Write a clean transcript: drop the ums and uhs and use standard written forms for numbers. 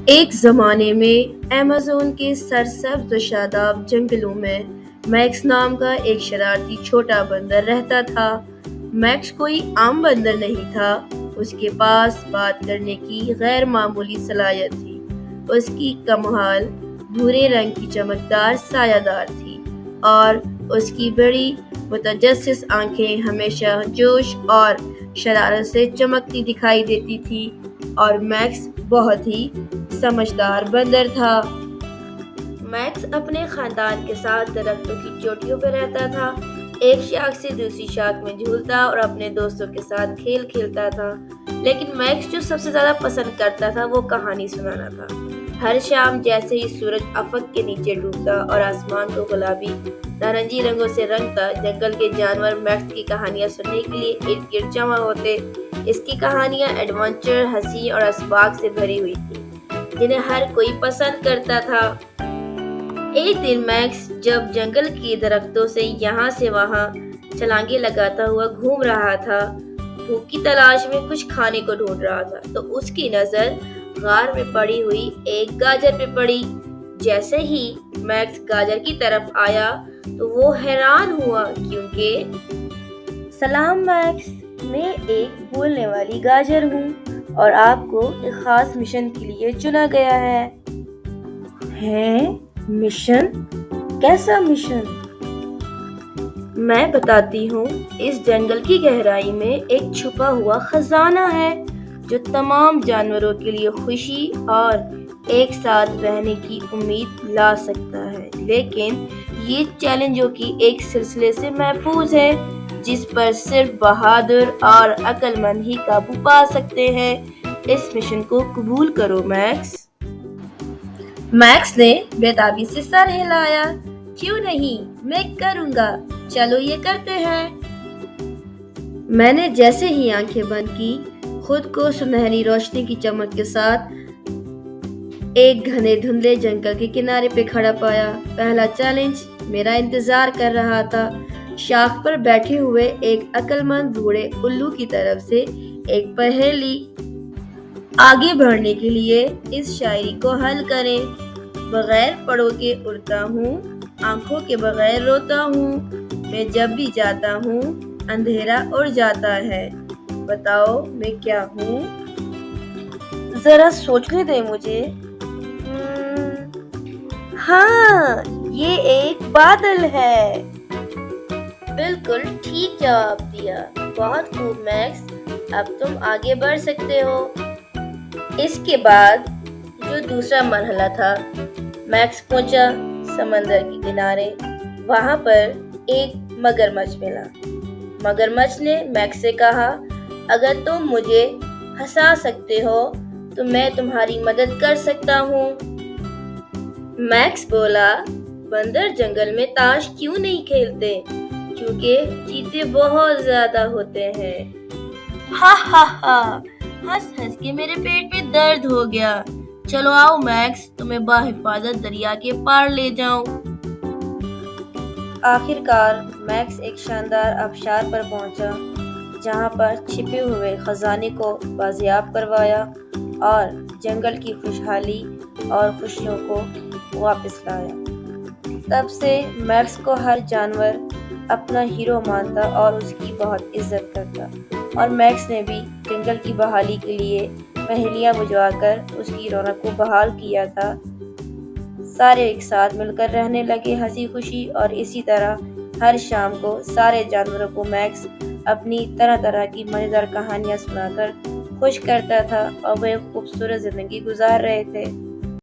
ایک زمانے میں ایمیزون کے سرسبز و شاداب جنگلوں میں میکس نام کا ایک شرارتی چھوٹا بندر رہتا تھا۔ میکس کوئی عام بندر نہیں تھا، اس کے پاس بات کرنے کی غیر معمولی صلاحیت تھی۔ اس کی کمہال بھورے رنگ کی چمکدار سایہ دار تھی اور اس کی بڑی متجسس آنکھیں ہمیشہ جوش اور شرارت سے چمکتی دکھائی دیتی تھی، اور میکس بہت ہی سمجھدار بندر تھا۔ میکس اپنے خاندان کے ساتھ درختوں کی چوٹیوں پہ رہتا تھا، ایک شاخ سے دوسری شاخ میں جھولتا اور اپنے دوستوں کے ساتھ کھیل کھیلتا تھا۔ لیکن میکس جو سب سے زیادہ پسند کرتا تھا وہ کہانی سنانا تھا۔ ہر شام جیسے ہی سورج افق کے نیچے ڈوبتا اور آسمان کو گلابی نارنجی رنگوں سے رنگتا، جنگل کے جانور میکس کی کہانیاں سننے کے لیے ارد گرد جمع ہوتے۔ اس کی کہانیاں ایڈونچر، ہنسی اور اسباق سے بھری ہوئی تھی جنہیں ہر کوئی پسند کرتا تھا۔ ایک دن میکس جب جنگل کے درختوں سے یہاں سے وہاں چھلانگیں لگاتا ہوا گھوم رہا تھا، بھوک کی تلاش میں کچھ کھانے کو ڈھونڈ رہا تھا، تو اس کی نظر غار میں پڑی ہوئی ایک گاجر پہ پڑی۔ جیسے ہی میکس گاجر کی طرف آیا تو وہ حیران ہوا، کیونکہ سلام میکس، میں ایک بولنے والی گاجر ہوں اور آپ کو ایک خاص مشن کے لیے چنا گیا ہے۔ مشن؟ کیسا مشن؟ میں بتاتی ہوں۔ اس جنگل کی گہرائی میں ایک چھپا ہوا خزانہ ہے جو تمام جانوروں کے لیے خوشی اور ایک ساتھ رہنے کی امید لا سکتا ہے، لیکن یہ چیلنجوں کی ایک سلسلے سے محفوظ ہے جس پر صرف بہادر اور عقل مند ہی قابو پا سکتے ہیں۔ اس مشن کو قبول کرو میکس۔ میکس نے بےتابی سے سر ہلایا۔ کیوں نہیں، میں کروں گا، چلو یہ کرتے ہیں۔ میں نے جیسے ہی آنکھیں بند کی، خود کو سنہری روشنی کی چمک کے ساتھ ایک گھنے دھندلے جنگل کے کنارے پہ کھڑا پایا۔ پہلا چیلنج میرا انتظار کر رہا تھا۔ شاخ پر بیٹھے ہوئے ایک عقل مند بوڑھے الو کی طرف سے ایک پہیلی۔ آگے بڑھنے کے لیے اس شاعری کو حل کریں۔ بغیر پڑوں کے اڑتا ہوں، آنکھوں کے بغیر روتا ہوں، میں جب بھی جاتا ہوں اندھیرا اڑ جاتا ہے، بتاؤ میں کیا ہوں؟ ذرا سوچنے دیں مجھے۔ ہاں، یہ ایک بادل ہے۔ بالکل ٹھیک جواب دیا، بہت خوب میکس، اب تم آگے بڑھ سکتے ہو۔ اس کے بعد جو دوسرا مرحلہ تھا، میکس پہنچا سمندر کے کنارے۔ وہاں پر ایک مگرمچھ ملا۔ مگرمچھ نے میکس سے کہا، اگر تم مجھے ہنسا سکتے ہو تو میں تمہاری مدد کر سکتا ہوں۔ میکس بولا، بندر جنگل میں تاش کیوں نہیں کھیلتے؟ کیونکہ چیتے بہت زیادہ ہوتے ہیں۔ ہا ہا ہا، ہنس ہنس کے میرے پیٹ میں درد ہو گیا۔ چلو آؤ میکس، تمہیں بحفاظت دریا کے پار لے جاؤں۔ آخر کار میکس ایک شاندار آبشار پر پہنچا، جہاں پر چھپے ہوئے خزانے کو بازیاب کروایا اور جنگل کی خوشحالی اور خوشیوں کو واپس لایا۔ تب سے میکس کو ہر جانور اپنا ہیرو مانتا اور اس کی بہت عزت کرتا، اور میکس نے بھی جنگل کی بحالی کے لیے پہیلیاں بجھوا کر اس کی رونق کو بحال کیا تھا۔ سارے ایک ساتھ مل کر رہنے لگے، ہنسی خوشی، اور اسی طرح ہر شام کو سارے جانوروں کو میکس اپنی طرح طرح کی مزیدار کہانیاں سنا کر خوش کرتا تھا، اور وہ ایک خوبصورت زندگی گزار رہے تھے۔